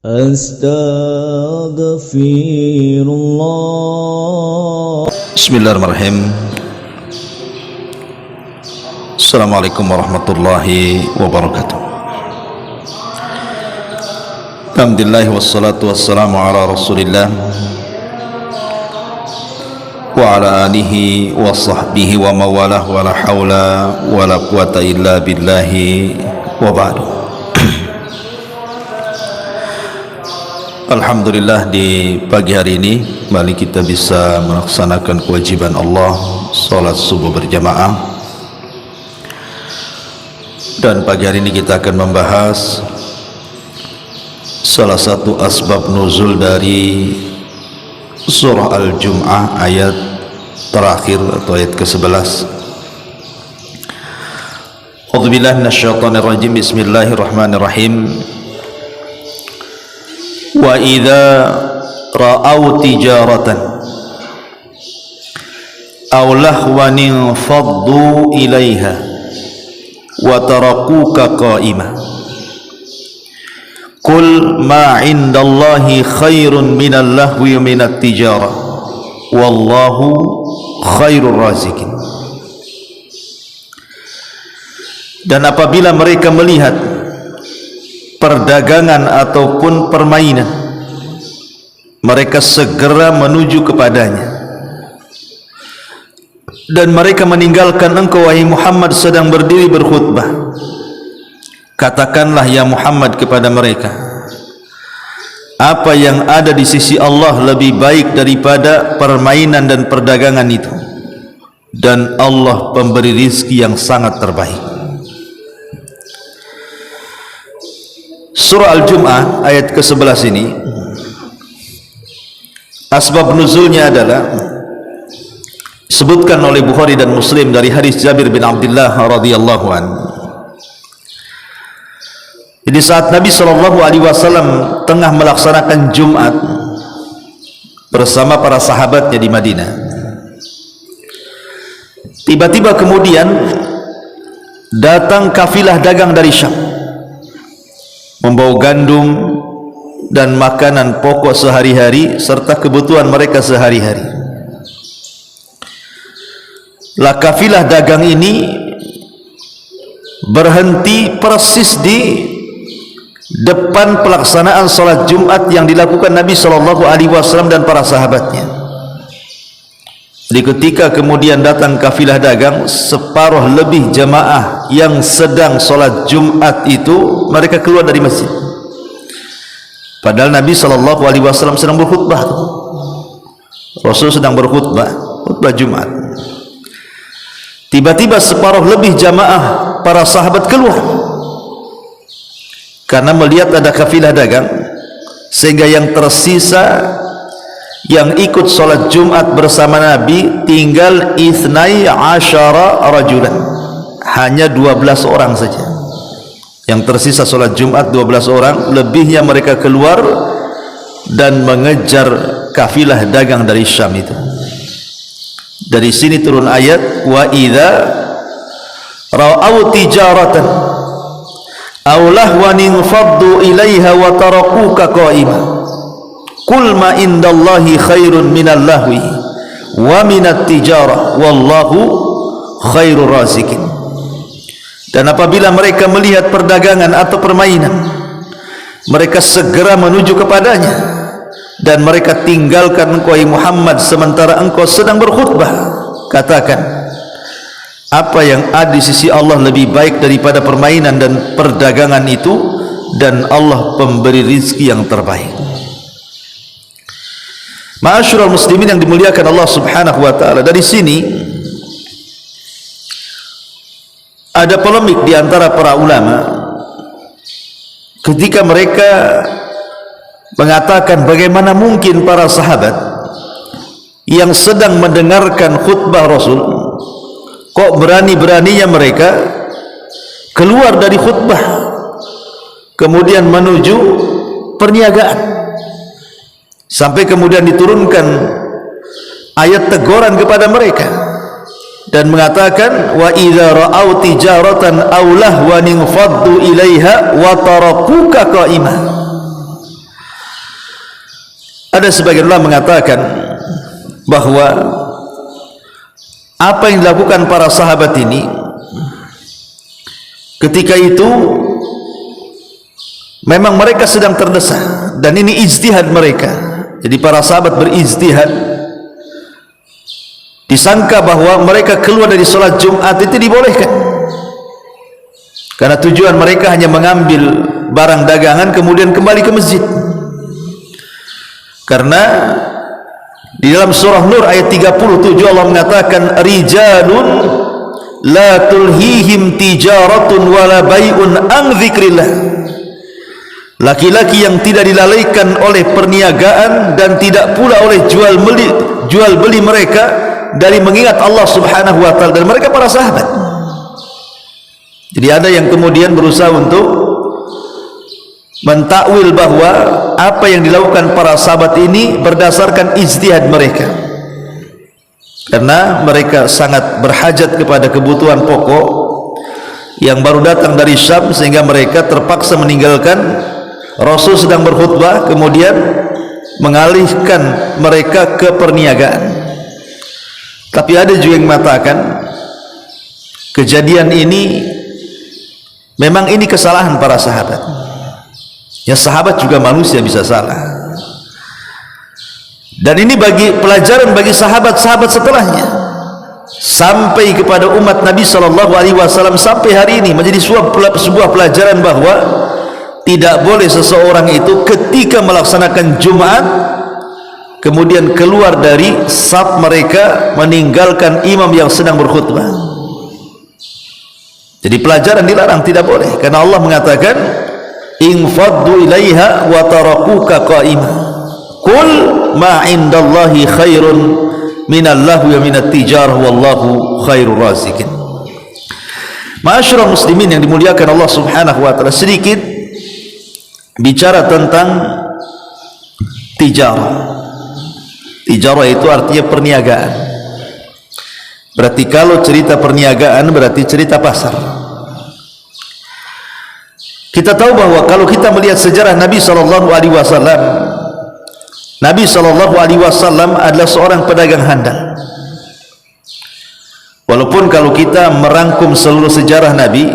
Astaghfirullah. Bismillahirrahmanirrahim. Assalamualaikum warahmatullahi wabarakatuh. Alhamdulillah wassalatu wassalamu ala rasulillah wa ala alihi wa sahbihi wa mawalah wa la hawla wa la quwata illa billahi wa ba'du. Alhamdulillah, di pagi hari ini kembali kita bisa melaksanakan kewajiban Allah, salat subuh berjamaah. Dan pagi hari ini kita akan membahas salah satu asbab nuzul dari surah Al-Jum'ah, ayat terakhir atau ayat ke-11. A'udzubillahi minasyaitonir rajim. Bismillahirrahmanirrahim. Wa idza ra'au tijaratan aw lahwan faddu ilaiha wa tarakuka qa'ima qul ma 'indallahi khairun minal lahwi wa minat tijarah wallahu khairur raziqin. Dan apabila mereka melihat perdagangan ataupun permainan, mereka segera menuju kepadanya, dan mereka meninggalkan engkau wahai Muhammad sedang berdiri berkhutbah. Katakanlah ya Muhammad kepada mereka, apa yang ada di sisi Allah lebih baik daripada permainan dan perdagangan itu, dan Allah pemberi rizki yang sangat terbaik. Surah Al-Jum'ah ayat ke-11 ini, asbab nuzulnya adalah disebutkan oleh Bukhari dan Muslim dari hadis Jabir bin Abdullah radhiyallahu an. Jadi saat Nabi SAW tengah melaksanakan Jumat bersama para sahabatnya di Madinah, tiba-tiba kemudian datang kafilah dagang dari Syam, membawa gandum dan makanan pokok sehari-hari serta kebutuhan mereka sehari-hari. Lah kafilah dagang ini berhenti persis di depan pelaksanaan salat Jumat yang dilakukan Nabi SAW dan para sahabatnya. Di ketika kemudian datang kafilah dagang, separuh lebih jamaah yang sedang salat Jumat itu mereka keluar dari masjid, padahal Nabi SAW sedang berkhutbah. Rasul sedang berkhutbah, khutbah Jumat. Tiba-tiba separuh lebih jamaah para sahabat keluar karena melihat ada kafilah dagang, sehingga yang tersisa yang ikut sholat Jumat bersama Nabi tinggal 12 rajulan, hanya 12 orang saja yang tersisa sholat Jumat, 12 orang. Lebihnya mereka keluar dan mengejar kafilah dagang dari Syam itu. Dari sini turun ayat wa idza ra'au tijaratan aw lahwan faddu ilaiha wa tarakuka qa'ima qul ma indallahi khairun minal lahwi wa minat tijarah wallahu khairur raziqin. Dan apabila mereka melihat perdagangan atau permainan, mereka segera menuju kepadanya, dan mereka tinggalkan engkau Muhammad sementara engkau sedang berkhutbah. Katakan, apa yang ada di sisi Allah lebih baik daripada permainan dan perdagangan itu, dan Allah pemberi rizki yang terbaik. Ma'asyiral muslimin yang dimuliakan Allah Subhanahu wa taala, dari sini ada polemik di antara para ulama ketika mereka mengatakan bagaimana mungkin para sahabat yang sedang mendengarkan khutbah Rasul kok berani-beraninya mereka keluar dari khutbah kemudian menuju perniagaan, sampai kemudian diturunkan ayat teguran kepada mereka dan mengatakan wa idza ra'au tijaratan aw lahwan faddu ilaiha wa tarakuka qa'imah. Ada sebagian ulama mengatakan bahwa apa yang dilakukan para sahabat ini ketika itu memang mereka sedang terdesak, dan ini ijtihad mereka. Jadi para sahabat berijtihad, disangka bahwa mereka keluar dari sholat Jumat itu dibolehkan, karena tujuan mereka hanya mengambil barang dagangan kemudian kembali ke masjid. Karena di dalam surah Nur ayat 37 Allah mengatakan, rijalun la tulhihim tijaratun wala bai'un an dzikrillah. Laki-laki yang tidak dilalaikan oleh perniagaan dan tidak pula oleh jual beli mereka dari mengingat Allah Subhanahu wa taala, dan mereka para sahabat. Jadi ada yang kemudian berusaha untuk mentakwil bahwa apa yang dilakukan para sahabat ini berdasarkan ijtihad mereka, karena mereka sangat berhajat kepada kebutuhan pokok yang baru datang dari Syam, sehingga mereka terpaksa meninggalkan Rasul sedang berkhutbah, kemudian mengalihkan mereka ke perniagaan. Tapi ada juga yang mengatakan kejadian ini memang ini kesalahan para sahabat. Ya, sahabat juga manusia, bisa salah. Dan ini bagi pelajaran bagi sahabat-sahabat setelahnya, sampai kepada umat Nabi SAW sampai hari ini menjadi sebuah pelajaran bahwa tidak boleh seseorang itu ketika melaksanakan Jumat kemudian keluar dari saf mereka, meninggalkan imam yang sedang berkhutbah. Jadi pelajaran dilarang, tidak boleh, karena Allah mengatakan infaddu ilaiha wa tarakuka qa'imah qul ma indallahi khairun minallahu wa minat tijarah wallahu khairur razikin. Ma'asyiral muslimin yang dimuliakan Allah Subhanahu wa taala, sedikit bicara tentang tijarah. Tijarah itu artinya perniagaan. Berarti kalau cerita perniagaan berarti cerita pasar. Kita tahu bahwa kalau kita melihat sejarah Nabi SAW, Nabi SAW adalah seorang pedagang handal. Walaupun kalau kita merangkum seluruh sejarah Nabi,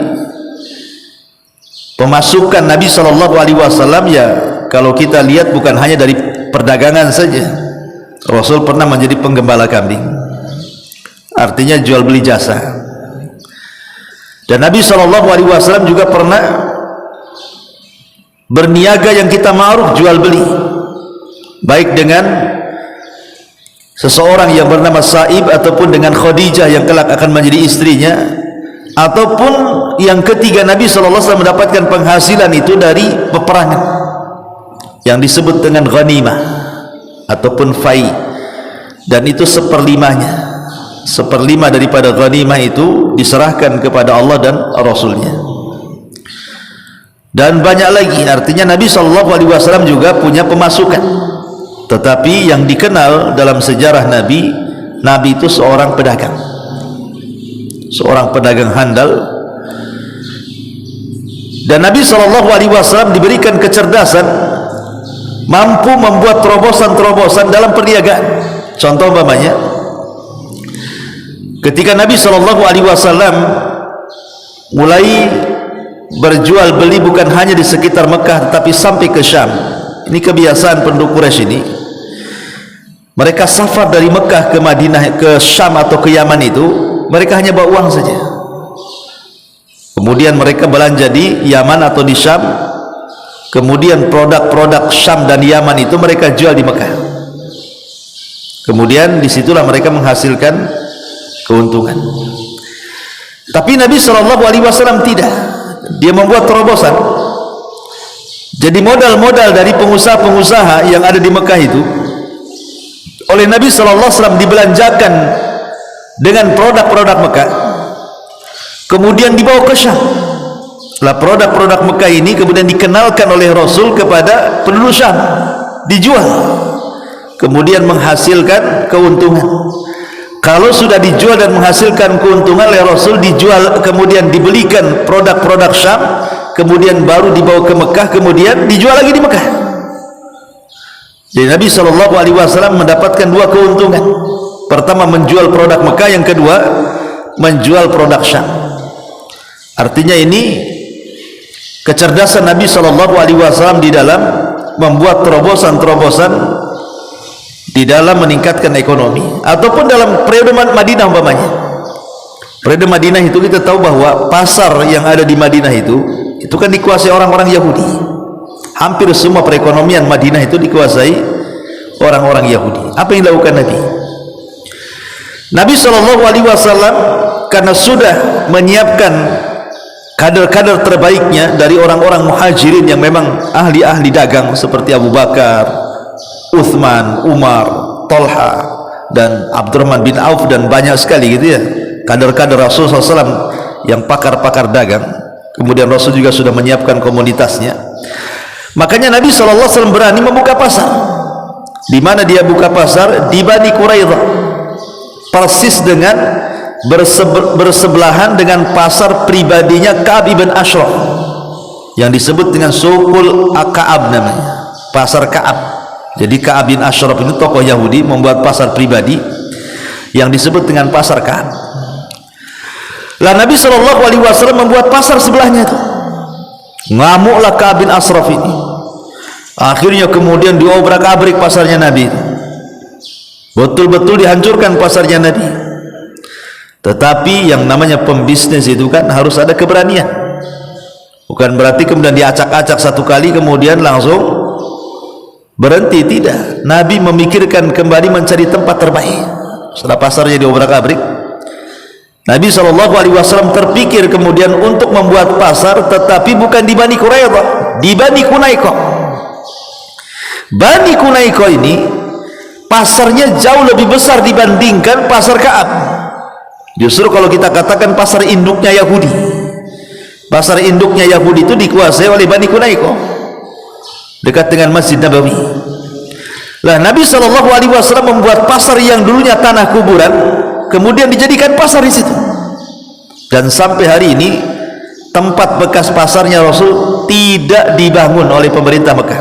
pemasukan Nabi SAW ya kalau kita lihat bukan hanya dari perdagangan saja. Rasul pernah menjadi penggembala kambing, artinya jual beli jasa. Dan Nabi SAW juga pernah berniaga yang kita ma'ruf jual beli, baik dengan seseorang yang bernama Sa'ib ataupun dengan Khadijah yang kelak akan menjadi istrinya, ataupun yang ketiga Nabi SAW mendapatkan penghasilan itu dari peperangan yang disebut dengan ghanimah ataupun fai, dan itu seperlimanya. Seperlima daripada ghanimah itu diserahkan kepada Allah dan Rasulnya. Dan banyak lagi, artinya Nabi SAW juga punya pemasukan. Tetapi yang dikenal dalam sejarah Nabi itu seorang pedagang, seorang pedagang handal. Dan Nabi SAW diberikan kecerdasan, mampu membuat terobosan-terobosan dalam perniagaan. Contoh umpamanya, ketika Nabi SAW mulai berjual beli bukan hanya di sekitar Mekah tetapi sampai ke Syam. Ini kebiasaan penduduk Quraisy ini. Mereka safar dari Mekah ke Madinah, ke Syam atau ke Yaman itu, mereka hanya bawa uang saja. Kemudian mereka belanja di Yaman atau di Syam. Kemudian produk-produk Syam dan Yaman itu mereka jual di Mekah. Kemudian disitulah mereka menghasilkan keuntungan. Tapi Nabi SAW tidak. Dia membuat terobosan. Jadi modal-modal dari pengusaha-pengusaha yang ada di Mekah itu oleh Nabi SAW dibelanjakan dengan produk-produk Mekah, kemudian dibawa ke Syam. Setelah produk-produk Mekah ini kemudian dikenalkan oleh Rasul kepada penduduk Syam, dijual, kemudian menghasilkan keuntungan. Kalau sudah dijual dan menghasilkan keuntungan oleh Rasul, dijual kemudian dibelikan produk-produk Syam, kemudian baru dibawa ke Mekah, kemudian dijual lagi di Mekah. Jadi Nabi SAW mendapatkan dua keuntungan. Pertama menjual produk Mekah, yang kedua menjual produk Syam. Artinya ini kecerdasan Nabi SAW di dalam membuat terobosan-terobosan di dalam meningkatkan ekonomi. Ataupun dalam periode Madinah umpamanya. Periode Madinah itu kita tahu bahwa pasar yang ada di Madinah itu kan dikuasai orang-orang Yahudi. Hampir semua perekonomian Madinah itu dikuasai orang-orang Yahudi. Apa yang dilakukan Nabi? Nabi SAW karena sudah menyiapkan kader-kader terbaiknya dari orang-orang muhajirin yang memang ahli-ahli dagang seperti Abu Bakar, Uthman, Umar, Talha, dan Abdurrahman bin Auf, dan banyak sekali gitu ya, kader-kader Rasulullah SAW yang pakar-pakar dagang. Kemudian Rasul juga sudah menyiapkan komunitasnya. Makanya Nabi SAW berani membuka pasar. Di mana dia buka pasar? Di Bani Quraidah, persis dengan bersebelahan dengan pasar pribadinya Ka'ab ibn Ashraf, yang disebut dengan Suqul Ka'ab namanya, pasar Ka'ab. Jadi Ka'ab bin Ashraf itu tokoh Yahudi membuat pasar pribadi yang disebut dengan pasar Ka'ab. Lah Nabi SAW membuat pasar sebelahnya itu. Ngamuklah Ka'ab bin Ashraf ini. Akhirnya kemudian diobrak-abrik pasarnya Nabi. Betul-betul dihancurkan pasarnya Nabi. Tetapi yang namanya pembisnis itu kan harus ada keberanian. Bukan berarti kemudian diacak-acak satu kali kemudian langsung berhenti, tidak. Nabi memikirkan kembali mencari tempat terbaik. Setelah pasarnya diobrak-abrik, Nabi SAW terpikir kemudian untuk membuat pasar, tetapi bukan di Bani Quraidah, di Bani Qunaiqah. Bani Qunaiqah ini pasarnya jauh lebih besar dibandingkan pasar Ka'ab. Justru kalau kita katakan pasar induknya Yahudi, pasar induknya Yahudi itu dikuasai oleh Bani Qunaiqah, dekat dengan Masjid Nabawi. Lah Nabi SAW membuat pasar yang dulunya tanah kuburan, kemudian dijadikan pasar di situ. Dan sampai hari ini tempat bekas pasarnya Rasul tidak dibangun oleh pemerintah Mekah,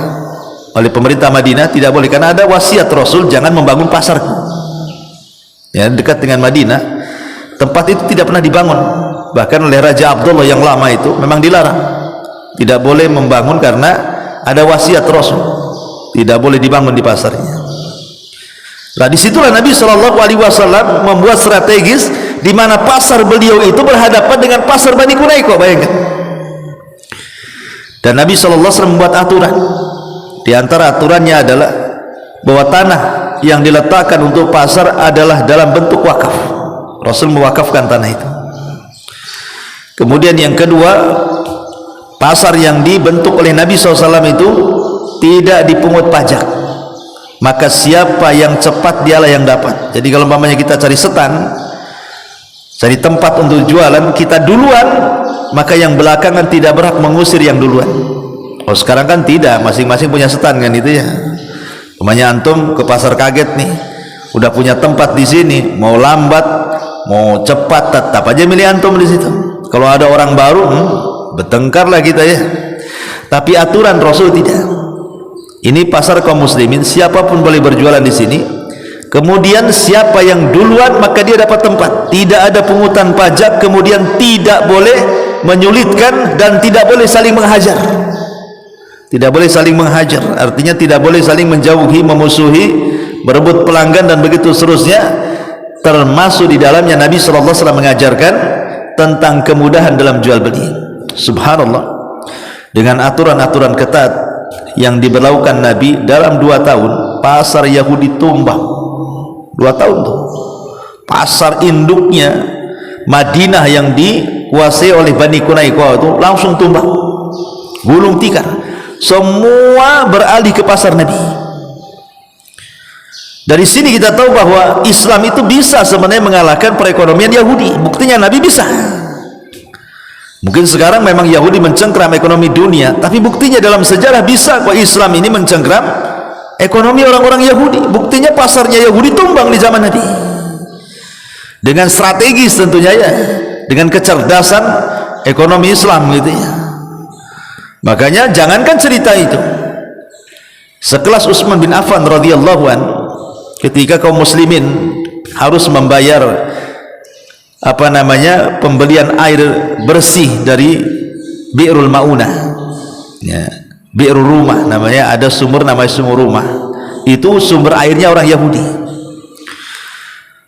oleh pemerintah Madinah tidak boleh, karena ada wasiat Rasul, jangan membangun pasar ya dekat dengan Madinah. Tempat itu tidak pernah dibangun, bahkan oleh Raja Abdullah yang lama itu memang dilarang, tidak boleh membangun karena ada wasiat Rasul, tidak boleh dibangun di pasarnya. Nah disitulah Nabi SAW membuat strategis di mana pasar beliau itu berhadapan dengan pasar Bani Qunaiqah, bayangkan. Dan Nabi SAW membuat aturan. Di antara aturannya adalah bahwa tanah yang diletakkan untuk pasar adalah dalam bentuk wakaf. Rasul mewakafkan tanah itu. Kemudian yang kedua, pasar yang dibentuk oleh Nabi SAW itu tidak dipungut pajak. Maka siapa yang cepat dialah yang dapat. Jadi kalau umpamanya kita cari setan, cari tempat untuk jualan, kita duluan, maka yang belakangan tidak berhak mengusir yang duluan. Oh sekarang kan tidak, masing-masing punya setan kan itu ya. Umpamanya antum ke pasar kaget nih, udah punya tempat di sini, mau lambat, mau cepat, tetap aja milih antum di situ. Kalau ada orang baru, bertengkar lah kita ya. Tapi aturan Rasul tidak. Ini pasar kaum muslimin, siapapun boleh berjualan di sini. Kemudian siapa yang duluan maka dia dapat tempat. Tidak ada pungutan pajak, kemudian tidak boleh menyulitkan dan tidak boleh saling menghajar. Tidak boleh saling menghajar, artinya tidak boleh saling menjauhi, memusuhi, berebut pelanggan dan begitu seterusnya. Termasuk di dalamnya Nabi SAW mengajarkan tentang kemudahan dalam jual beli. Subhanallah, dengan aturan-aturan ketat yang diberlakukan Nabi, dalam 2 tahun pasar Yahudi tumbang. 2 tahun tuh pasar induknya Madinah yang dikuasai oleh Bani Qunaiqah itu langsung tumbang, gulung tikar, semua beralih ke pasar Nabi. Dari sini kita tahu bahwa Islam itu bisa sebenarnya mengalahkan perekonomian Yahudi. Buktinya Nabi bisa. Mungkin sekarang memang Yahudi mencengkram ekonomi dunia, tapi buktinya dalam sejarah bisa kok Islam ini mencengkram ekonomi orang-orang Yahudi. Buktinya pasarnya Yahudi tumbang di zaman Nabi. Dengan strategis tentunya ya, dengan kecerdasan ekonomi Islam gitu ya. Makanya jangankan cerita itu, sekelas Utsman bin Affan radhiyallahu an, ketika kaum muslimin harus membayar pembelian air bersih dari Bi'rul Maunah, ya, Bi'rul Rumah namanya, ada sumur namanya sumur rumah, itu sumber airnya orang Yahudi.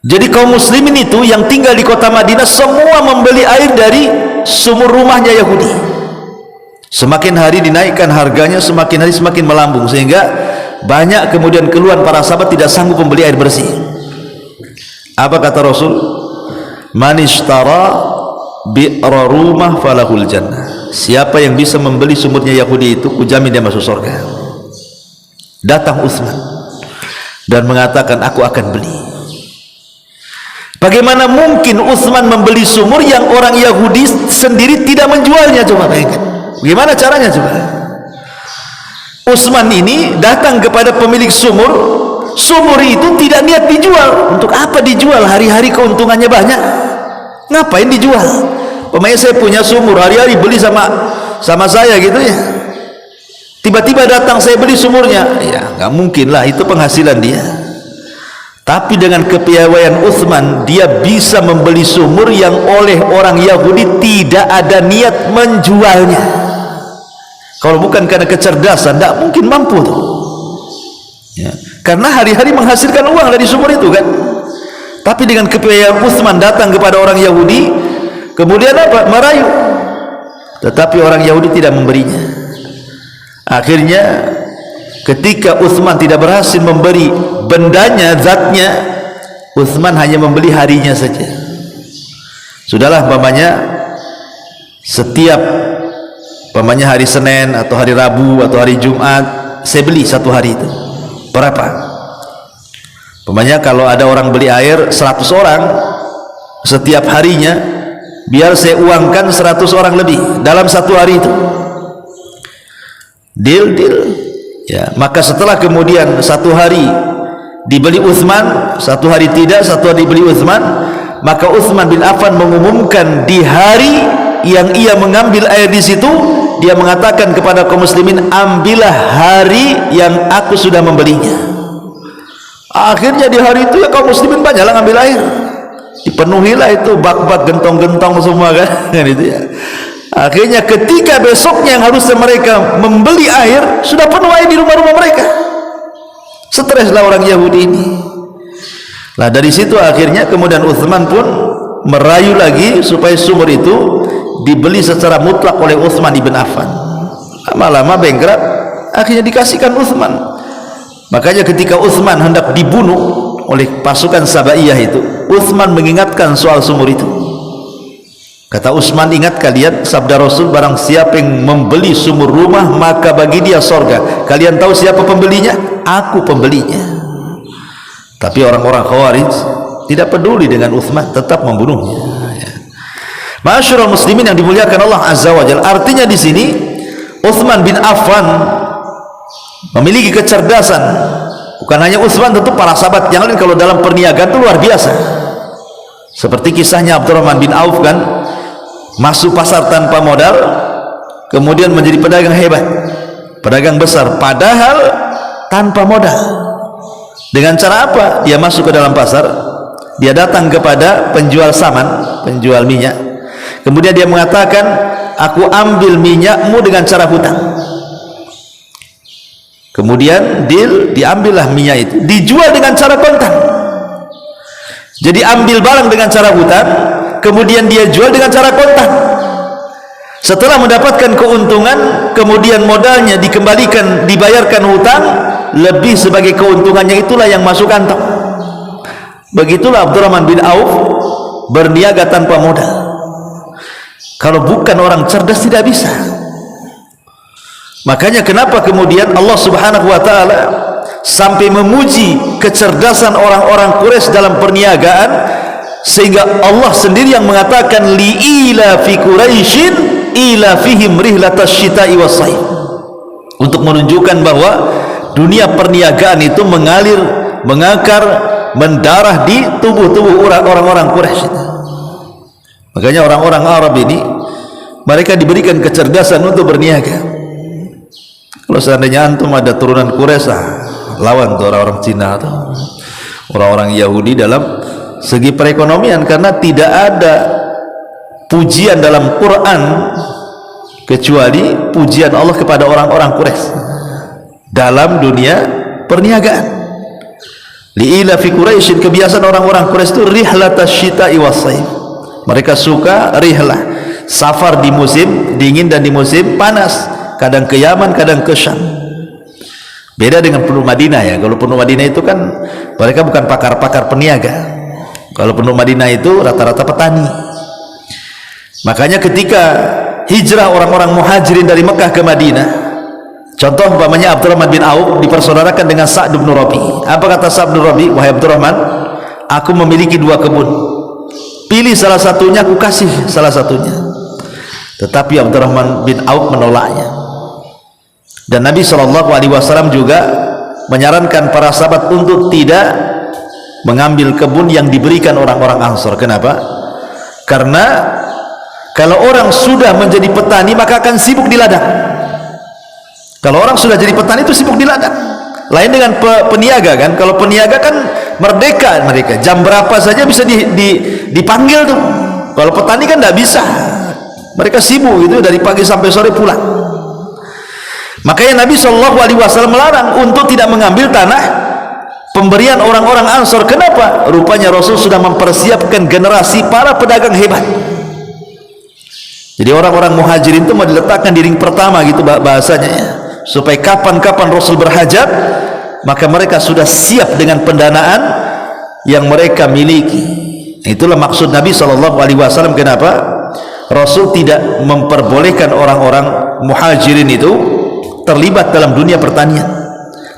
Jadi kaum muslimin itu yang tinggal di kota Madinah semua membeli air dari sumur rumahnya Yahudi. Semakin hari dinaikkan harganya, semakin hari semakin melambung, sehingga banyak kemudian keluhan para sahabat tidak sanggup membeli air bersih. Apa kata Rasul? Man ishtara bi'ra rumah falahul jannah. Siapa yang bisa membeli sumurnya Yahudi itu, kujamin dia masuk surga. Datang Utsman dan mengatakan, aku akan beli. Bagaimana mungkin Utsman membeli sumur yang orang Yahudi sendiri tidak menjualnya? Coba bayangkan, bagaimana caranya coba? Utsman ini datang kepada pemilik sumur, sumur itu tidak niat dijual. Untuk apa dijual? Hari-hari keuntungannya banyak, ngapain dijual? Pemain saya punya sumur, hari-hari beli sama saya gitu ya, tiba-tiba datang saya beli sumurnya, ya nggak mungkin lah, itu penghasilan dia. Tapi dengan kepiawaian Utsman, dia bisa membeli sumur yang oleh orang Yahudi tidak ada niat menjualnya. Kalau bukan karena kecerdasan, tidak mungkin mampu tuh, ya, karena hari-hari menghasilkan uang dari sumur itu kan. Tapi dengan kepiawaian Utsman datang kepada orang Yahudi, kemudian apa? Merayu. Tetapi orang Yahudi tidak memberinya. Akhirnya ketika Utsman tidak berhasil memberi bendanya, zatnya, Utsman hanya membeli harinya saja. Sudahlah, umpamanya setiap hari Senin atau hari Rabu atau hari Jumat saya beli satu hari itu. Berapa? Umpamanya kalau ada orang beli air 100 orang setiap harinya, biar saya uangkan 100 orang lebih dalam satu hari itu. Deal. Ya, maka setelah kemudian satu hari dibeli Utsman, satu hari tidak, satu hari dibeli Utsman, maka Utsman bin Affan mengumumkan di hari yang ia mengambil air di situ, dia mengatakan kepada kaum muslimin, ambillah hari yang aku sudah membelinya. Akhirnya di hari itu ya kaum muslimin banyaklah ngambil air, dipenuhilah itu bak-bak, gentong-gentong semua kan itu ya. Akhirnya ketika besoknya yang harusnya mereka membeli air, sudah penuh air di rumah-rumah mereka. Streslah orang Yahudi ini. Nah, dari situ akhirnya kemudian Utsman pun merayu lagi supaya sumur itu dibeli secara mutlak oleh Utsman bin Affan. Lama-lama bengkrak, akhirnya dikasihkan Utsman. Makanya ketika Utsman hendak dibunuh oleh pasukan Sabaiyah itu, Utsman mengingatkan soal sumur itu. Kata Utsman, ingat kalian sabda Rasul, barang siapa yang membeli sumur rumah maka bagi dia sorga. Kalian tahu siapa pembelinya? Aku pembelinya. Tapi orang-orang Khawarij tidak peduli dengan Utsman, tetap membunuhnya. Ma'asyiral muslimin yang dimuliakan Allah Azza wa Jalla, artinya di sini Utsman bin Affan memiliki kecerdasan. Bukan hanya Utsman, tentu para sahabat yang lain kalau dalam perniagaan itu luar biasa. Seperti kisahnya Abdurrahman bin Auf kan, masuk pasar tanpa modal, kemudian menjadi pedagang hebat, pedagang besar, padahal tanpa modal. Dengan cara apa? Dia masuk ke dalam pasar, dia datang kepada penjual saman, penjual minyak, kemudian dia mengatakan, aku ambil minyakmu dengan cara hutang. Kemudian deal, diambillah minyak itu, dijual dengan cara kontan. Jadi ambil barang dengan cara hutang, kemudian dia jual dengan cara kontan. Setelah mendapatkan keuntungan, kemudian modalnya dikembalikan, dibayarkan hutang, lebih sebagai keuntungannya itulah yang masuk kantong. Begitulah Abdurrahman bin Auf berniaga tanpa modal. Kalau bukan orang cerdas tidak bisa. Makanya kenapa kemudian Allah Subhanahu wa taala sampai memuji kecerdasan orang-orang Quraisy dalam perniagaan, sehingga Allah sendiri yang mengatakan li'ila fi Quraisyin ila fihim rihlatasy syita'i was-sayf, untuk menunjukkan bahwa dunia perniagaan itu mengalir, mengakar, mendarah di tubuh-tubuh orang-orang Quraisy. Makanya orang-orang Arab ini mereka diberikan kecerdasan untuk berniaga. Kalau seandainya antum ada turunan Quraisy, lawan tuh orang-orang Cina atau orang-orang Yahudi dalam segi perekonomian, karena tidak ada pujian dalam Quran kecuali pujian Allah kepada orang-orang Quraisy dalam dunia perniagaan. Li'ila fi Quraisyin, kebiasaan orang-orang Quraisy itu rihlatas syita'i was-shaif. Mereka suka rihlah, safar di musim dingin dan di musim panas, kadang ke Yaman, kadang ke Syam. Beda dengan penduduk Madinah ya. Kalau penduduk Madinah itu kan mereka bukan pakar-pakar peniaga. Kalau penduduk Madinah itu rata-rata petani. Makanya ketika hijrah orang-orang muhajirin dari Mekah ke Madinah, contoh umpamanya Abdurrahman bin Auf dipersaudarakan dengan Sa'd bin Rabi. Apa kata Sa'd bin Rabi? Wahai Abdurrahman, aku memiliki 2 kebun, pilih salah satunya, aku kasih salah satunya. Tetapi Abdurrahman bin Auf menolaknya. Dan Nabi SAW juga menyarankan para sahabat untuk tidak mengambil kebun yang diberikan orang-orang Ansor. Kenapa? Karena kalau orang sudah menjadi petani maka akan sibuk di ladang. Kalau orang sudah jadi petani itu sibuk di ladang. Lain dengan peniaga kan. Kalau peniaga kan merdeka mereka, jam berapa saja bisa dipanggil tuh. Kalau petani kan tidak bisa, mereka sibuk itu dari pagi sampai sore pulang. Makanya Nabi SAW melarang untuk tidak mengambil tanah pemberian orang-orang Ansor. Kenapa? Rupanya Rasul sudah mempersiapkan generasi para pedagang hebat. Jadi orang-orang muhajirin itu mau diletakkan di ring pertama gitu bahasanya ya, supaya kapan-kapan Rasul berhajat maka mereka sudah siap dengan pendanaan yang mereka miliki. Itulah maksud Nabi SAW. Kenapa Rasul tidak memperbolehkan orang-orang muhajirin itu terlibat dalam dunia pertanian?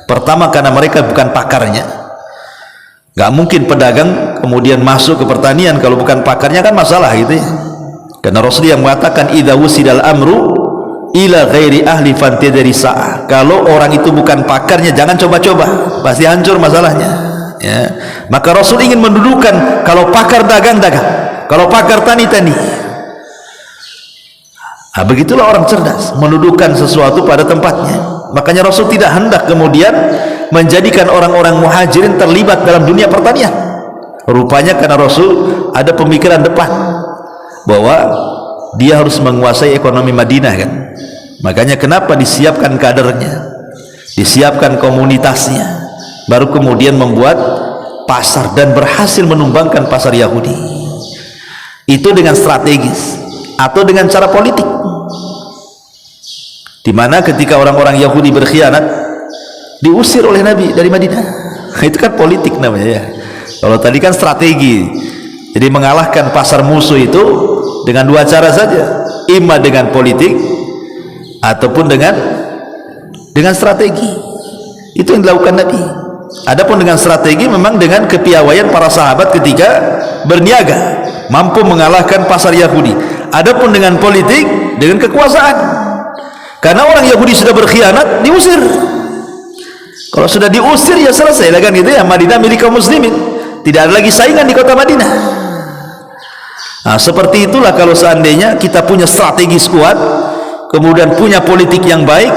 Pertama, karena mereka bukan pakarnya. Gak mungkin pedagang kemudian masuk ke pertanian kalau bukan pakarnya, kan masalah gitu ya. Karena Rasul yang mengatakan idza wusidal amru ila ghairi ahli fantadri sa'ah. Kalau orang itu bukan pakarnya jangan coba-coba, pasti hancur masalahnya ya. Maka Rasul ingin mendudukan, kalau pakar dagang, kalau pakar tani. Nah, begitulah orang cerdas, mendudukan sesuatu pada tempatnya. Makanya Rasul tidak hendak kemudian menjadikan orang-orang muhajirin terlibat dalam dunia pertanian. Rupanya karena Rasul ada pemikiran depan bahwa dia harus menguasai ekonomi Madinah kan. Makanya kenapa disiapkan kadernya, disiapkan komunitasnya, baru kemudian membuat pasar dan berhasil menumbangkan pasar Yahudi. Itu dengan strategis atau dengan cara politik, dimana ketika orang-orang Yahudi berkhianat diusir oleh Nabi dari Madinah. Itu kan politik namanya ya. Kalau tadi kan strategi. Jadi mengalahkan pasar musuh itu dengan 2 cara saja, imma dengan politik ataupun dengan strategi. Itu yang dilakukan Nabi. Adapun dengan strategi memang dengan kepiawaian para sahabat ketika berniaga mampu mengalahkan pasar Yahudi. Adapun dengan politik, dengan kekuasaan, karena orang Yahudi sudah berkhianat, diusir. Kalau sudah diusir ya selesai lah kan gitu ya. Madinah milik kaum muslimin, tidak ada lagi saingan di kota Madinah. Nah, seperti itulah kalau seandainya kita punya strategi kuat, kemudian punya politik yang baik,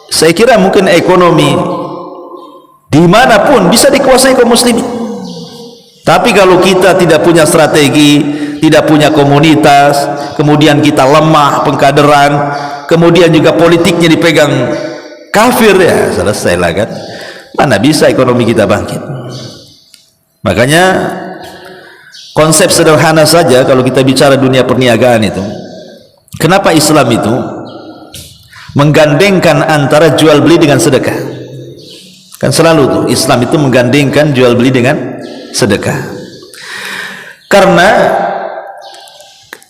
saya kira mungkin ekonomi dimanapun bisa dikuasai kaum muslimin. Tapi kalau kita tidak punya strategi, tidak punya komunitas, kemudian kita lemah pengkaderan, kemudian juga politiknya dipegang kafir, ya selesailah kan. Mana bisa ekonomi kita bangkit. Makanya konsep sederhana saja kalau kita bicara dunia perniagaan itu, kenapa Islam itu menggandengkan antara jual beli dengan sedekah? Kan selalu tuh Islam itu menggandengkan jual beli dengan sedekah. Karena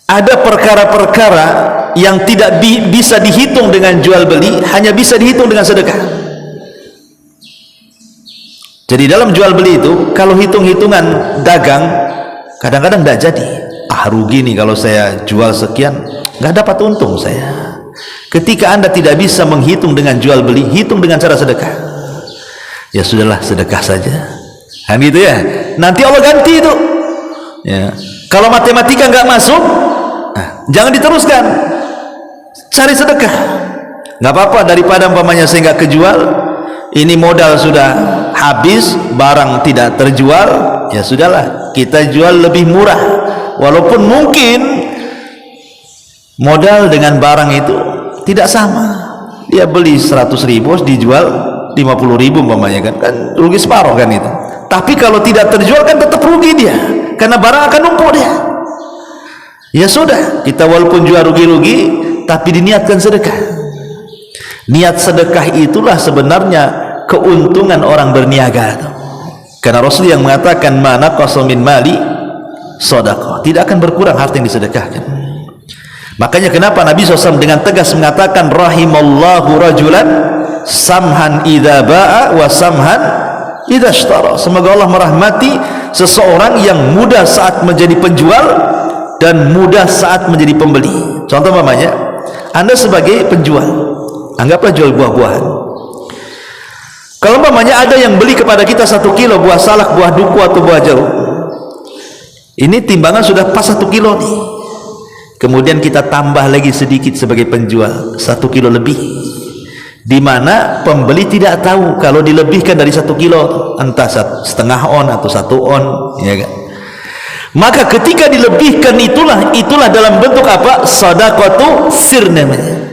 ada perkara-perkara yang tidak bisa dihitung dengan jual beli, hanya bisa dihitung dengan sedekah. Jadi dalam jual beli itu kalau hitung-hitungan dagang kadang-kadang tidak jadi. Rugi nih kalau saya jual sekian, nggak dapat untung saya. Ketika Anda tidak bisa menghitung dengan jual beli, hitung dengan cara sedekah. Ya sudahlah, sedekah saja kan gitu ya, nanti Allah ganti itu ya. Kalau matematika nggak masuk, nah, jangan diteruskan, cari sedekah. nggak apa-apa, daripada umpamanya saya nggak kejual, ini modal sudah habis, barang tidak terjual, ya sudahlah, kita jual lebih murah, walaupun mungkin modal dengan barang itu tidak sama. Dia beli 100.000 dijual 50.000 umpamanya, kan rugi separuh kan itu. Tapi kalau tidak terjual kan tetap rugi dia, karena barang akan numpuk dia. Ya sudah, kita walaupun jual rugi-rugi tapi diniatkan sedekah. Niat sedekah itulah sebenarnya keuntungan orang berniaga. Karena Rasul yang mengatakan mana qasam min mali sedekah, tidak akan berkurang harta yang disedekahkan. Makanya kenapa Nabi SAW dengan tegas mengatakan rahimallahu rajulan samhan idza ba'a wa samhan idza ishtara. Semoga Allah merahmati seseorang yang mudah saat menjadi penjual dan mudah saat menjadi pembeli. Contoh umpamanya, Anda sebagai penjual, anggaplah jual buah-buahan. Kalau umpamanya ada yang beli kepada kita 1 kilo buah salak, buah duku atau buah jeruk, ini timbangan sudah pas 1 kilo nih. Kemudian kita tambah lagi sedikit sebagai penjual 1 kilo lebih, di mana pembeli tidak tahu kalau dilebihkan dari 1 kilo, entah setengah on atau 1 on, ya kan? Maka ketika dilebihkan itulah dalam bentuk apa? Shadaqatu sir namanya.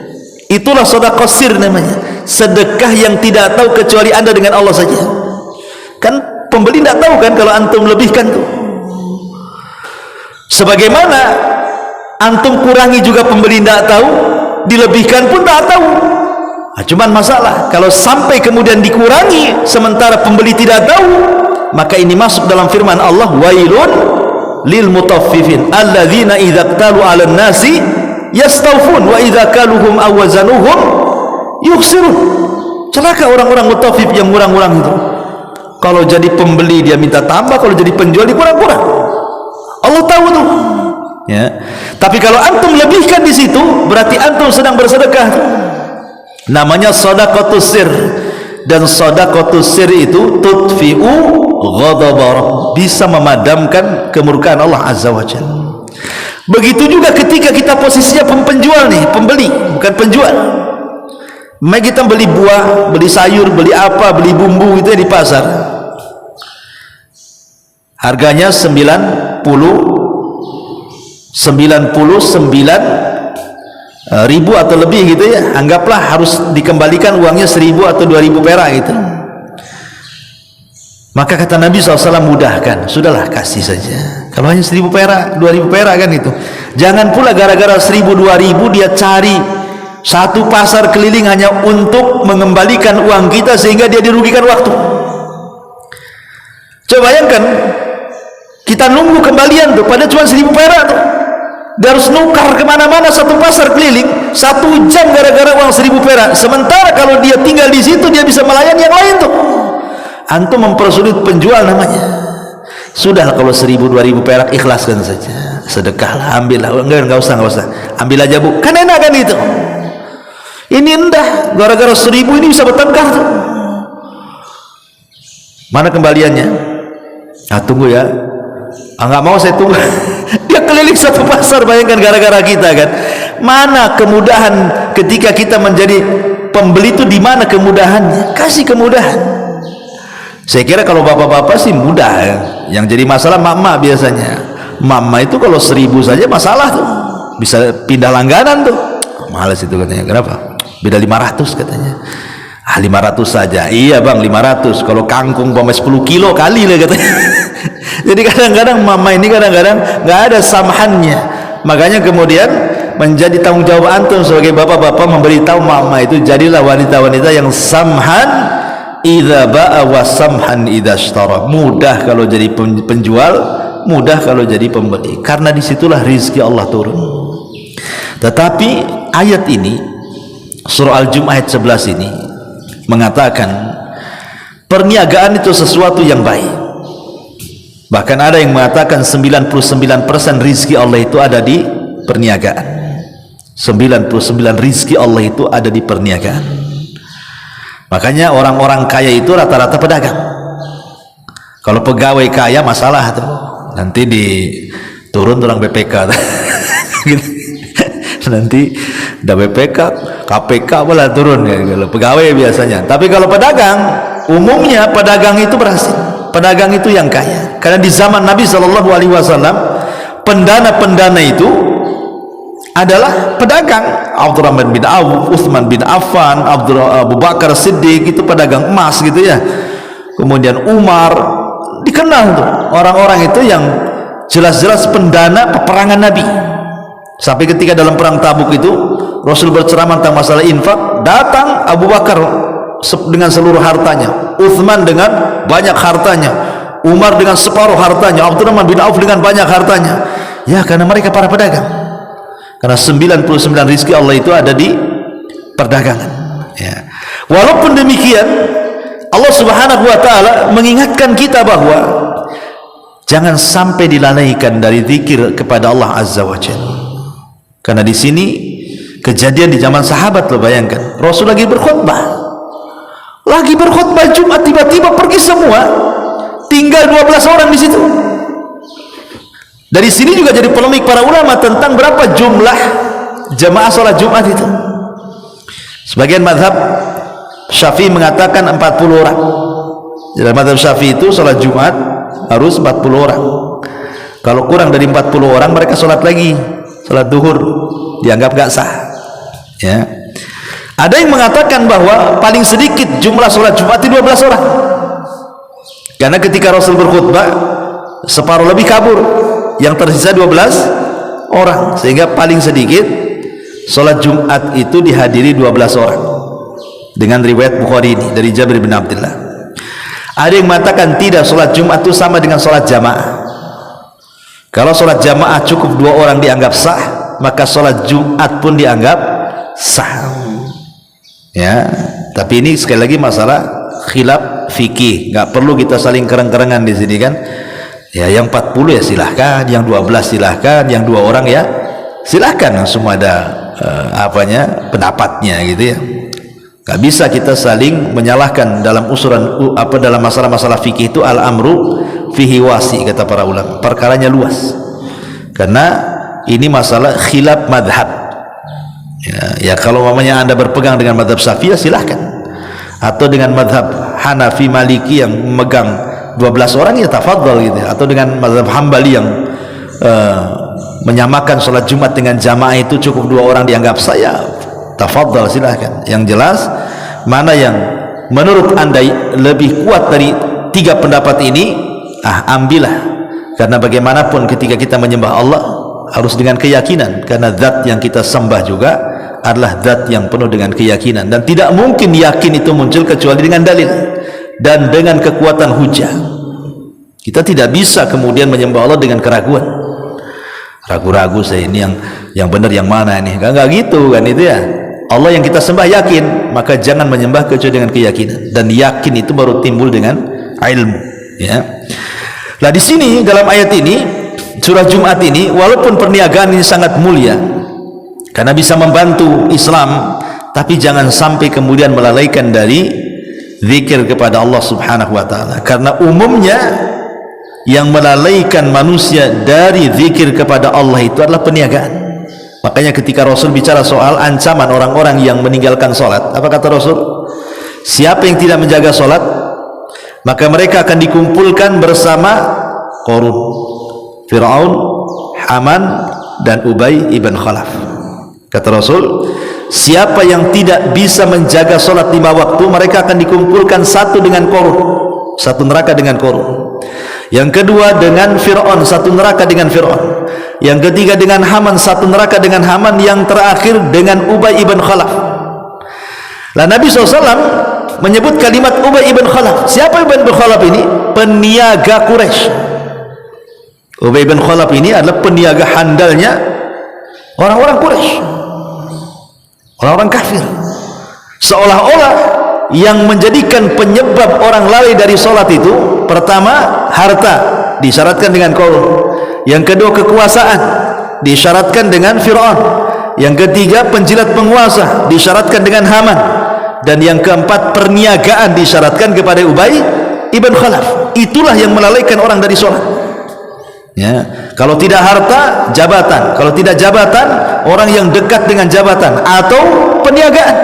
Itulah sedekah sir namanya, sedekah yang tidak tahu kecuali Anda dengan Allah saja. Kan pembeli tidak tahu kan kalau antum lebihkan tuh. Sebagaimana antum kurangi juga pembeli tidak tahu, dilebihkan pun tak tahu. Nah, cuman masalah kalau sampai kemudian dikurangi sementara pembeli tidak tahu, maka ini masuk dalam firman Allah, wailun lil mutaffifin alladzina idza qtalu 'alan nasi yastawfun wa idza kaluhum aw wazanuhum yukhsirun. Celaka orang-orang mutaffif yang murang-murang itu. Kalau jadi pembeli dia minta tambah, kalau jadi penjual dikurang-kurang. Allah tahu tuh. Ya. Tapi kalau antum lebihkan di situ, berarti antum sedang bersedekah. Namanya shadaqatus sir. Dan shadaqatus sir itu tudfi'u ghadaba rabb, bisa memadamkan kemurkaan Allah Azza wa Jalla. Begitu juga ketika kita posisinya penjual nih, pembeli, bukan penjual. Mari kita beli buah, beli sayur, beli apa, beli bumbu itu di pasar. Harganya 99.000 atau lebih gitu ya. Anggaplah harus dikembalikan uangnya 1.000 atau 2.000 perak gitu. Maka kata Nabi SAW, mudahkan, sudahlah kasih saja. Kalau hanya 1.000 perak, 2.000 perak kan itu. Jangan pula gara-gara 1.000, 2.000 dia cari satu pasar keliling hanya untuk mengembalikan uang kita sehingga dia dirugikan waktu. Coba bayangkan, kita nunggu kembalian tuh, pada cuma 1.000 perak tuh. Dia harus nukar kemana-mana satu pasar keliling 1 jam gara-gara uang 1.000 perak. Sementara kalau dia tinggal di situ dia bisa melayani yang lain tuh. Antum mempersulit penjual namanya. Sudah kalau 1.000, 2.000 perak ikhlaskan saja, sedekahlah, ambillah. Enggak usah, ambil aja bu, kan enak kan itu. Ini endah, gara-gara 1.000 ini bisa bertengkar tuh. Mana kembaliannya? Nah tunggu ya. Nggak mau saya tunggu. Dia keliling satu pasar, bayangkan gara-gara kita kan. Mana kemudahan ketika kita menjadi pembeli itu, di mana kemudahannya? Kasih kemudahan. Saya kira kalau bapak-bapak sih mudah ya. Yang jadi masalah mak-mak biasanya. Mak-mak itu kalau 1.000 saja masalah tuh, bisa pindah langganan tuh. Males itu katanya. Kenapa? Beda 500 katanya. 500 saja. Iya bang, 500. Kalau kangkung 10 kilo kali lah katanya. Jadi kadang-kadang mama ini kadang-kadang nggak ada samhannya. Makanya kemudian menjadi tanggung jawab antum sebagai bapak-bapak memberitahu mama itu, jadilah wanita-wanita yang samhan idza ba'a wa samhan idza ishtara. Mudah kalau jadi penjual, mudah kalau jadi pembeli, karena disitulah rizki Allah turun. Tetapi ayat ini, surah Al-Jum ayat 11 ini mengatakan perniagaan itu sesuatu yang baik. Bahkan ada yang mengatakan 99% rizki Allah itu ada di perniagaan. 99 rizki Allah itu ada di perniagaan. Makanya orang-orang kaya itu rata-rata pedagang. Kalau pegawai kaya masalah tuh, nanti turun orang BPK. Nanti ada BPK KPK malah turun ya, kalau pegawai biasanya. Tapi kalau pedagang, umumnya pedagang itu berhasil, pedagang itu yang kaya. Karena di zaman Nabi SAW, pendana-pendana itu adalah pedagang. Abdurrahman bin Auf, Utsman bin Affan, Abu Bakar Siddiq itu pedagang emas gitu ya. Kemudian Umar, dikenal tuh orang-orang itu yang jelas-jelas pendana peperangan Nabi. Sampai ketika dalam perang Tabuk itu Rasul berceramah tentang masalah infak, datang Abu Bakar dengan seluruh hartanya, Utsman dengan banyak hartanya, Umar dengan separuh hartanya, Abdurrahman bin Auf dengan banyak hartanya. Ya, karena mereka para pedagang. Karena 99 rizki Allah itu ada di perdagangan ya. Walaupun demikian, Allah Subhanahu wa ta'ala mengingatkan kita bahwa jangan sampai dilalaikan dari zikir kepada Allah Azza wa Jalla. Karena di sini kejadian di zaman sahabat, lo bayangkan, Rasul lagi berkhutbah Jumat, tiba-tiba pergi semua, tinggal 12 orang di situ. Dari sini juga jadi polemik para ulama tentang berapa jumlah jamaah sholat Jumat itu. Sebagian mazhab Syafi'i mengatakan 40 orang. Dalam mazhab Syafi'i itu sholat Jumat harus 40 orang. Kalau kurang dari 40 orang, mereka sholat lagi, sholat duhur, dianggap gak sah ya. Ada yang mengatakan bahwa paling sedikit jumlah sholat Jumat itu 12 orang, karena ketika Rasul berkhutbah separuh lebih kabur, yang tersisa 12 orang, sehingga paling sedikit sholat Jumat itu dihadiri 12 orang. Dengan riwayat Bukhari ini dari Jabir bin Abdullah. Ada yang mengatakan tidak, sholat Jumat itu sama dengan sholat jamaah. Kalau sholat jamaah cukup 2 orang dianggap sah, maka sholat Jumat pun dianggap sah ya. Tapi ini sekali lagi masalah khilaf fikih, nggak perlu kita saling kereng-kerengan di sini kan ya. Yang 40 ya silahkan, yang 12 silahkan, yang 2 orang ya silahkan, semua ada pendapatnya gitu ya. Gak bisa kita saling menyalahkan dalam usuran dalam masalah-masalah fikih itu. Al-amru fihi wasi, kata para ulama, perkaranya luas, karena ini masalah khilaf madhab ya. Kalau mamanya anda berpegang dengan madhab Syafi'i silahkan, atau dengan madhab Hanafi Maliki yang memegang 12 orang ya tafadhal gitu, atau dengan madhab Hambali yang menyamakan sholat Jumat dengan jamaah itu cukup 2 orang dianggap saya, tafadhal silahkan. Yang jelas mana yang menurut anda lebih kuat dari 3 pendapat ini, ambillah. Karena bagaimanapun ketika kita menyembah Allah harus dengan keyakinan, karena zat yang kita sembah juga adalah zat yang penuh dengan keyakinan, dan tidak mungkin yakin itu muncul kecuali dengan dalil dan dengan kekuatan hujah. Kita tidak bisa kemudian menyembah Allah dengan keraguan, ragu-ragu saya ini yang benar yang mana ini, enggak gitu kan itu ya. Allah yang kita sembah yakin, maka jangan menyembah kecuali dengan keyakinan, dan yakin itu baru timbul dengan ilmu ya. Nah di sini dalam ayat ini surah Jumat ini, walaupun perniagaan ini sangat mulia karena bisa membantu Islam, tapi jangan sampai kemudian melalaikan dari zikir kepada Allah Subhanahu wa ta'ala. Karena umumnya yang melalaikan manusia dari zikir kepada Allah itu adalah perniagaan. Makanya ketika Rasul bicara soal ancaman orang-orang yang meninggalkan sholat, apa kata Rasul? Siapa yang tidak menjaga sholat, maka mereka akan dikumpulkan bersama Qarun, Fir'aun, Haman, dan Ubay ibn Khalaf. Kata Rasul, siapa yang tidak bisa menjaga sholat 5 waktu, mereka akan dikumpulkan satu dengan Qarun, satu neraka dengan Qarun. Yang kedua dengan Fir'aun, satu neraka dengan Fir'aun. Yang ketiga dengan Haman, satu neraka dengan Haman. Yang terakhir dengan Ubay ibn Khalaf. Lah Nabi SAW menyebut kalimat Ubay ibn Khalaf. Siapa Ubay ibn Khalaf ini? Peniaga Quraisy. Ubay ibn Khalaf ini adalah peniaga handalnya orang-orang Quraisy, orang-orang kafir. Seolah-olah yang menjadikan penyebab orang lalai dari sholat itu, pertama harta, disyaratkan dengan Qarun. Yang kedua kekuasaan, disyaratkan dengan Fir'aun. Yang ketiga penjilat penguasa, disyaratkan dengan Haman. Dan yang keempat perniagaan, disyaratkan kepada Ubay ibn Khalaf. Itulah yang melalaikan orang dari sholat ya. Kalau tidak harta, jabatan. Kalau tidak jabatan, orang yang dekat dengan jabatan, atau perniagaan.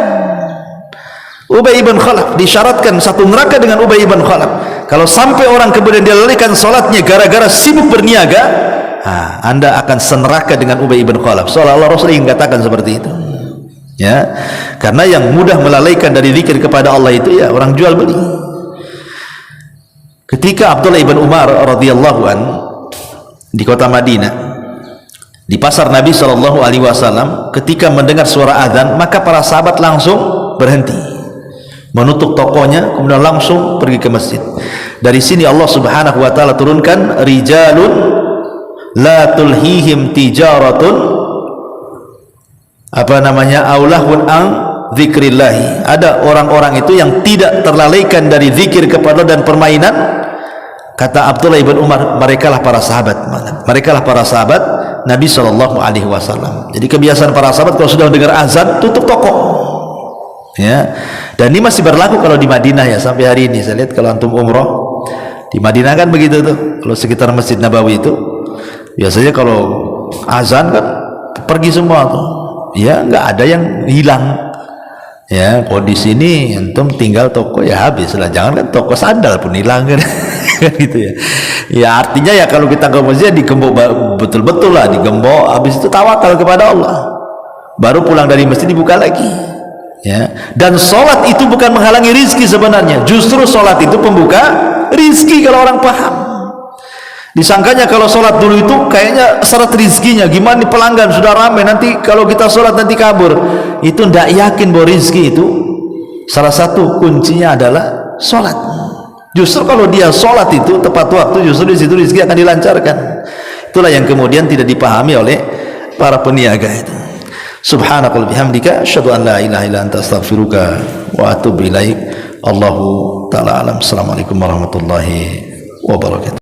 Ubay ibn Khalaf disyaratkan satu neraka dengan Ubay ibn Khalaf. Kalau sampai orang kemudian dia lalaikan salatnya gara-gara sibuk berniaga, Anda akan seneraka dengan Ubay ibn Khalaf. Seolah-olah Rasul ingin katakan seperti itu. Ya, karena yang mudah melalaikan dari zikir kepada Allah itu ya orang jual beli. Ketika Abdullah ibn Umar radhiyallahu an di kota Madinah, di pasar Nabi SAW, ketika mendengar suara azan, maka para sahabat langsung berhenti, menutup tokonya, kemudian langsung pergi ke masjid. Dari sini Allah Subhanahu wa taala turunkan rijalun la tulhihim tijaratun aulahun an zikrillahi. Ada orang-orang itu yang tidak terlalaikan dari zikir kepada dan permainan. Kata Abdullah ibn Umar, merekalah para sahabat. Merekalah para sahabat Nabi SAW. Jadi kebiasaan para sahabat kalau sudah dengar azan tutup toko. Ya. Dan ini masih berlaku kalau di Madinah ya sampai hari ini. Saya lihat kalau antum umroh di Madinah kan begitu tuh. Kalau sekitar Masjid Nabawi itu biasanya kalau azan kan pergi semua tuh. Ya, nggak ada yang hilang. Ya, kalau di sini antum tinggal toko ya habis lah. Jangan kan toko sandal pun hilang kan. Gitu ya. Ya artinya ya kalau kita ke masjid digembok betul-betul lah, digembok, habis itu tawakal kepada Allah. Baru pulang dari masjid dibuka lagi. Ya. Dan sholat itu bukan menghalangi rizki sebenarnya. Justru sholat itu pembuka rizki kalau orang paham. Disangkanya kalau sholat dulu itu kayaknya syarat rizkinya gimana nih, pelanggan sudah ramai, nanti kalau kita sholat nanti kabur. Itu tidak yakin bahwa rizki itu salah satu kuncinya adalah sholat. Justru kalau dia sholat itu tepat waktu, justru di situ rezeki akan dilancarkan. Itulah yang kemudian tidak dipahami oleh para peniaga itu. Subhanakallahumma bihamdika asyhadu an la ilaha illa anta astaghfiruka wa atubu ilaik. Allahu taala alam. Assalamualaikum warahmatullahi wabarakatuh.